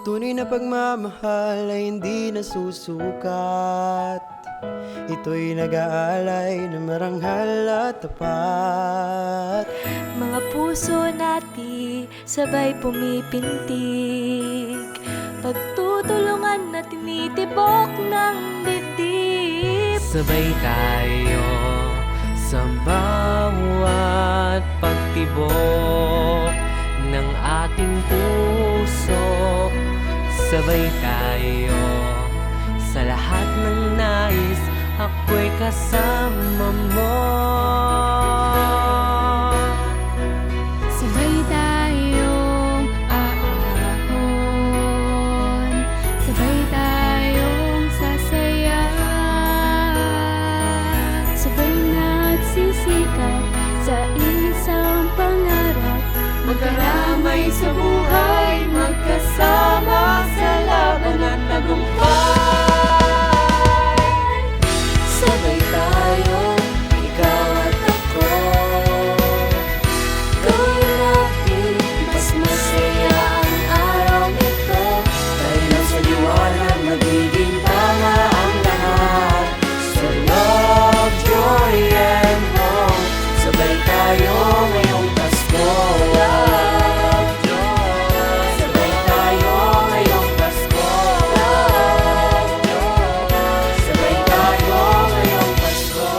Tunay na pagmamahal ay hindi nasusukat. Ito'y nag-aalay na maranghal at tapat. Mga puso nati sabay pumipintig, pagtutulungan na tinitibok ng dibdib. Sabay tayo sa bawat pagtibok ng ating puso. Sabay tayo sa lahat ng nais, ako'y kasama mo. Sabay tayong aahon, sabay tayong sasaya, sabay nagsisikat sa isang pangarap, magkaramay sa buhay, magkasama sa laban at tagumpay. Sabay tayo, ikaw at ako, gawin natin mas masaya ang araw nito. Tayo sa liwanag, magiging tama ang lahat. Sa love, joy, and hope, sabay tayo ngayong Pasko. Love, joy, sabay tayo ngayong Pasko. Love, joy, sabay tayo ngayong Pasko.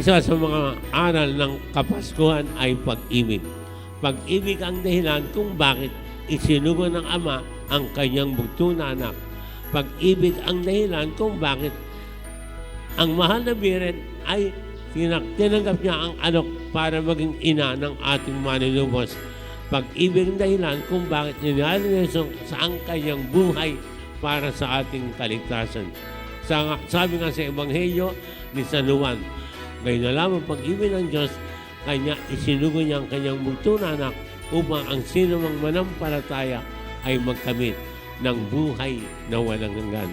Isa sa mga aral ng Kapaskuhan ay pag-ibig. Pag-ibig ang dahilan kung bakit isinugo ng Ama ang kanyang bugto na anak. Pag-ibig ang dahilan kung bakit ang mahal na Birhen ay tinanggap niya ang anak para maging ina ng ating manunubos. Pag-ibig ang dahilan kung bakit ninalinisong sa ang kanyang buhay para sa ating kaligtasan. Sabi nga sa Ebanghelyo ni San Juan, ngayon na lamang pag-ibig ng Diyos, kanya isinugo niya ang kanyang bugto na anak upang ang sino mang manampalataya ay magkamit ng buhay na walang hanggan.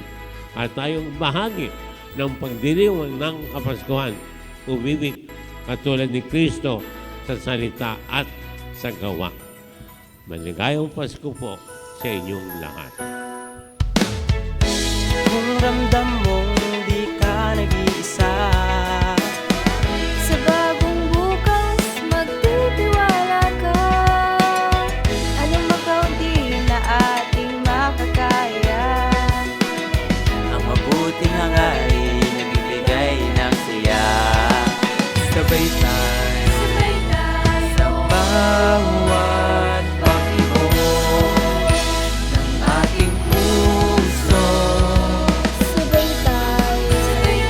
At tayong bahagi ng pagdiriwang ng Kapaskuhan, umibig katulad ni Kristo sa salita at sa gawa. Maligayang Pasko po sa inyong lahat. Kung ramdam mong di ka nag-iisa, Sa bagong bukas, magtitiwala ka. Anong makaunti na ating makakaya? Ang mabuting hangarin nagbibigay ng saya. Sabay tayo Sabay tayo, bawat pag-ibig ng ating puso. sabay tayo,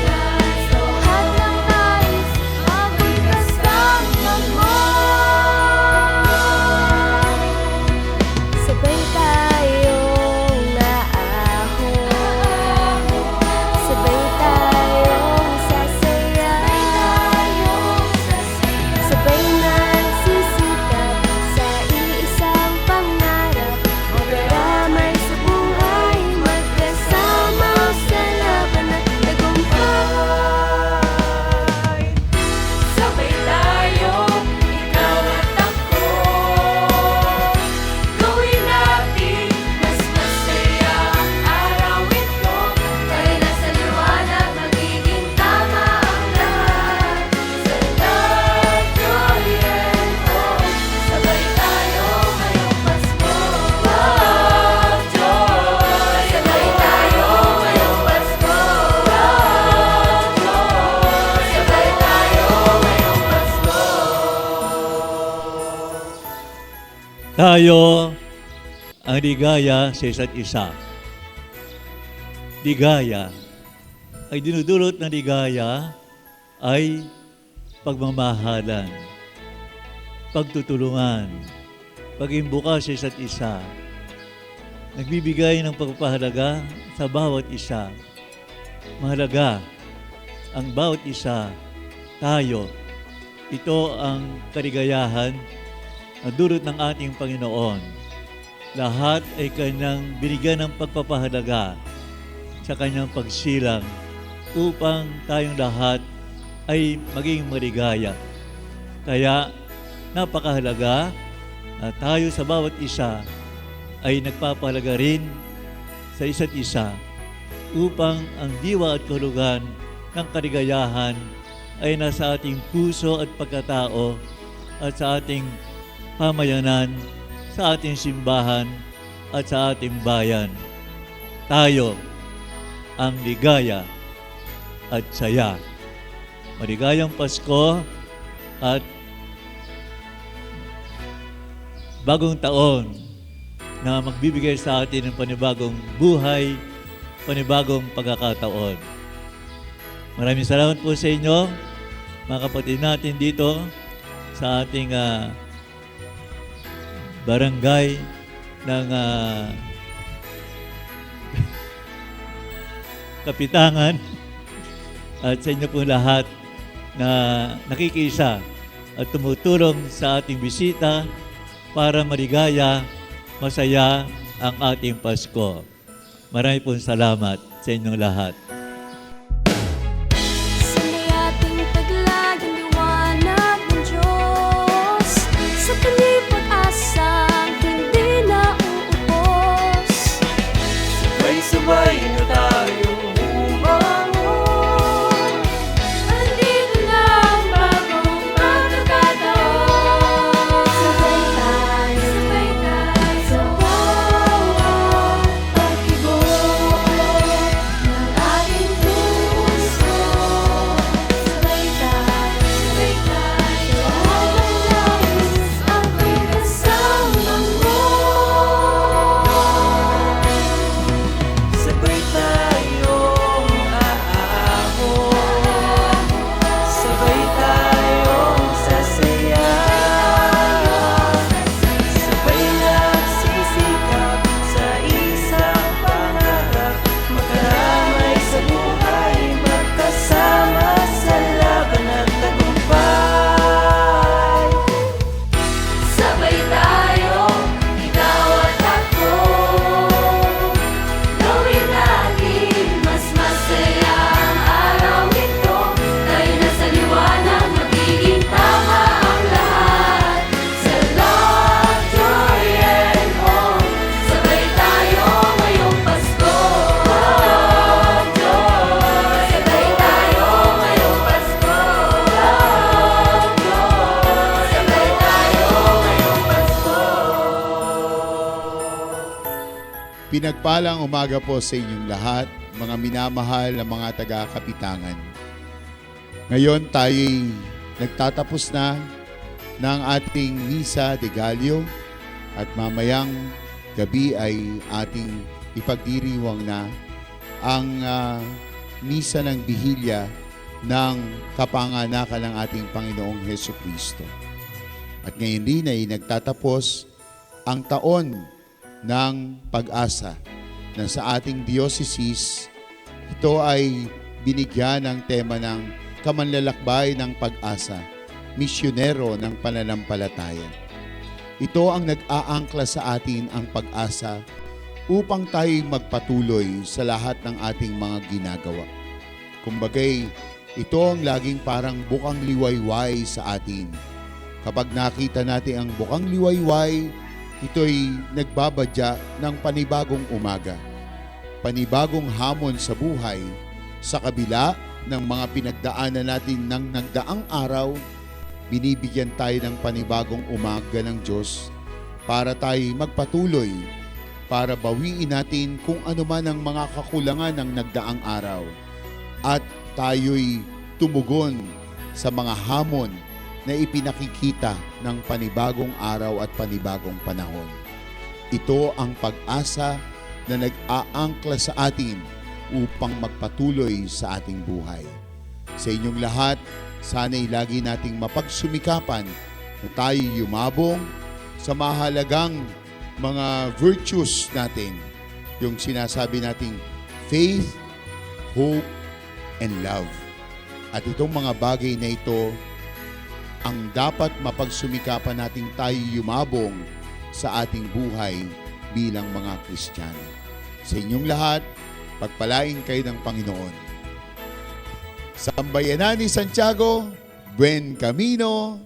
lahat ng nais, ako'y kasama mo. Sabay tayong naahon, sabay tayong sasaya, sabay nagsisikat sa iisang pangarap, magkaramay sa buhay, magkasama sa laban at tagumpay. Sabay tayo, ikaw at ako, gawin natin mas masaya ang araw ito. Tayo na sa liwanag, magiging tama ang lahat. Sa love, joy, and hope, sabay tayo ngayong Pasko. Love, joy, sabay tayo ngayong Pasko. Love, joy, sabay tayo ngayong Pasko. Tayo ang ligaya sa isa't isa. Ligaya ay dinudulot ng ligaya ay pagmamahalan, pagtutulungan, paging bukas sa isa't isa, nagbibigay ng pagpapahalaga sa bawat isa. Mahalaga ang bawat isa, tayo. Ito ang kaligayahan na dulot ng ating Panginoon. Lahat ay kanyang binigyan ng pagpapahalaga sa kanyang pagsilang upang tayong lahat ay maging maligaya. Kaya napakahalaga na tayo sa bawat isa ay nagpapahalaga rin sa isa't isa upang ang diwa at kahulugan ng kaligayahan ay nasa ating puso at pagkatao at sa ating pamayanan, sa ating simbahan at sa ating bayan. Tayo ang ligaya at saya. Maligayang Pasko at bagong taon na magbibigay sa atin ng panibagong buhay, panibagong pagkakataon. Maraming salamat po sa inyo, mga kapatid natin dito sa ating barangay ng Kapitangan at sa inyo po lahat na nakikisa at tumutulong sa ating bisita para maligaya, masaya ang ating Pasko. Maraming pong salamat sa inyong lahat. Sana'y ating taglag ang liwanag ng Diyos, sa Kanya'y pag-asang hindi na uubos. Sabay-sabay na tayong umangon. Andito na ang bagong pagkakataon. Sabay tayo sa bawat pag-ibig ng ating puso. Sabay tayo sa hanggang ako'y kasama mo. Sabay tayong aahon. Sabay tayong sasaya. Sabay nagsisikap sa isang pangarap. Makaramay sa buhay, magkasama sa laban at tagumpay. Sabay tayo, ikaw at ako. Gawin natin mas masaya ang araw ito. Tayo na sa liwanag, magiging tama ang lahat. Sa love, joy, and hope. Sabay tayo ngayong Pasko. Love, joy. Sabay tayo ngayong Pasko. Love, joy. Sabay tayo ngayong Pasko. Pinagpalang umaga po sa inyong lahat, mga minamahal na mga taga-Kapitangan. Ngayon tayo'y nagtatapos na ng ating Misa de Gallo at mamayang gabi ay ating ipagdiriwang na ang Misa ng Bihilya ng kapanganakan ng ating Panginoong Hesukristo. At ngayon din ay nagtatapos ang taon ng pag-asa na sa ating diocese. Ito ay binigyan ng tema ng kamanlalakbay ng pag-asa, misyonero ng pananampalataya. Ito ang nag-aangkla sa atin ang pag-asa upang tayo magpatuloy sa lahat ng ating mga ginagawa. Kumbagay, ito ang laging parang bukang liwayway sa atin. Kapag nakita natin ang bukang liwayway, ito'y nagbabadya ng panibagong umaga, panibagong hamon sa buhay, sa kabila ng mga pinagdaanan natin ng nagdaang araw. Binibigyan tayo ng panibagong umaga ng Diyos para tayo magpatuloy, para bawiin natin kung ano man ang mga kakulangan ng nagdaang araw at tayo'y tumugon sa mga hamon na ipinakikita ng panibagong araw at panibagong panahon. Ito ang pag-asa na nag-aangkla sa atin upang magpatuloy sa ating buhay. Sa inyong lahat, sana'y lagi nating mapagsumikapan na tayo yumabong sa mahalagang mga virtues natin. Yung sinasabi nating faith, hope, and love. At itong mga bagay na ito ang dapat mapagsumikapan nating tayo yumabong sa ating buhay bilang mga Kristiyano. Sa inyong lahat, pagpalain kayo ng Panginoon. Sa Sambayanan ni Santiago, Buen Camino,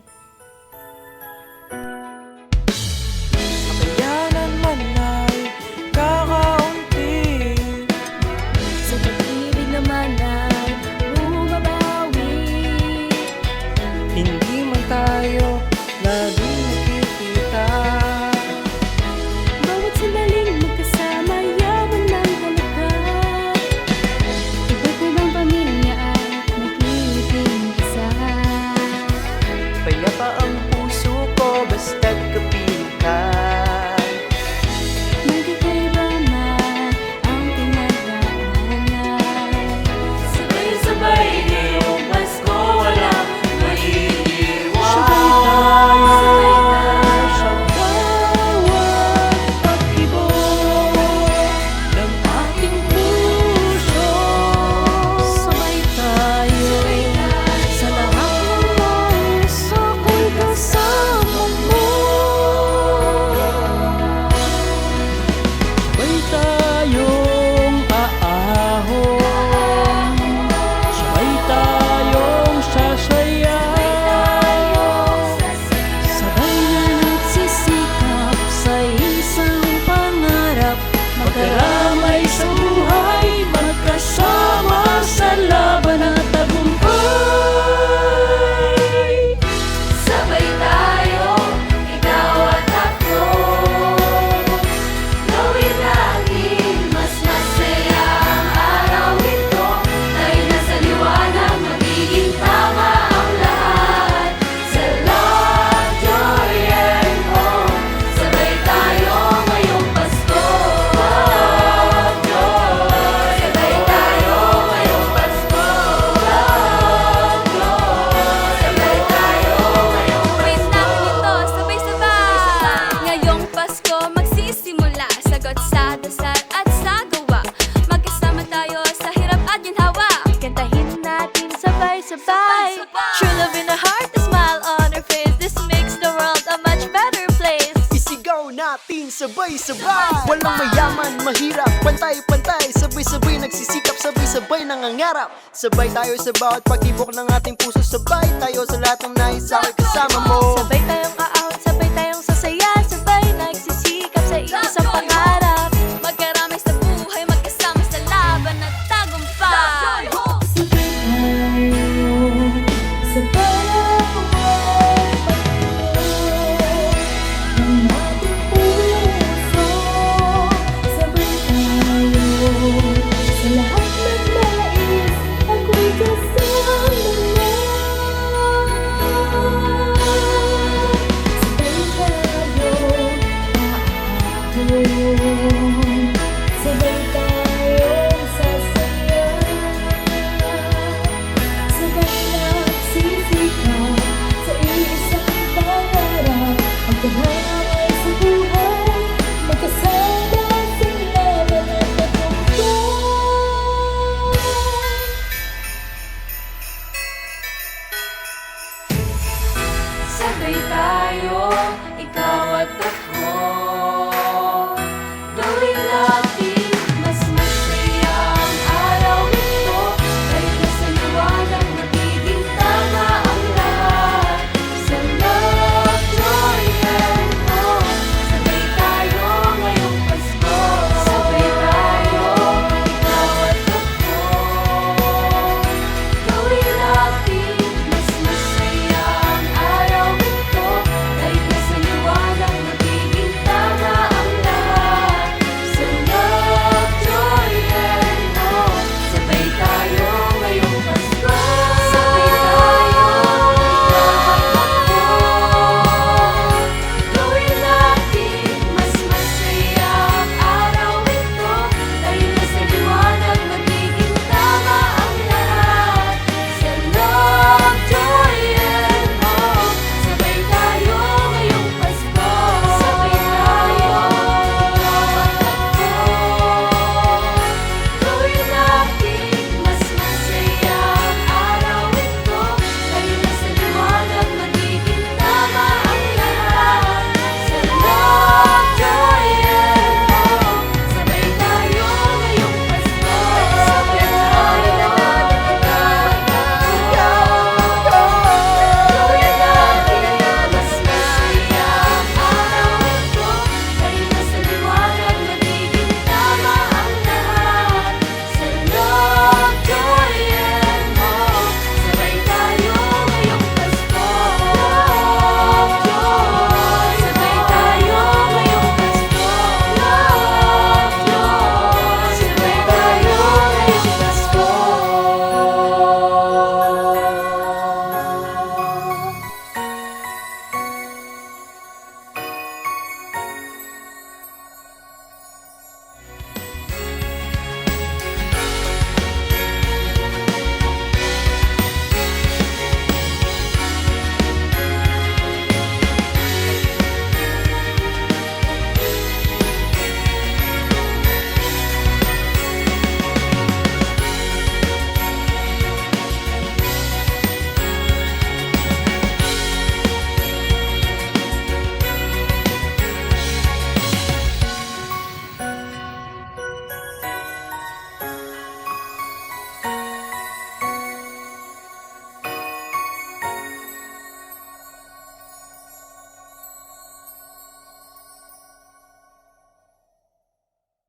natin sabay-sabay. Walang mayaman, mahirap, pantay-pantay, sabay-sabay nagsisikap, sabay-sabay nangangarap. Sabay tayo sa bawat pagtibok ng ating puso, sabay tayo sa lahat ng nais, ako'y kasama mo. Sabay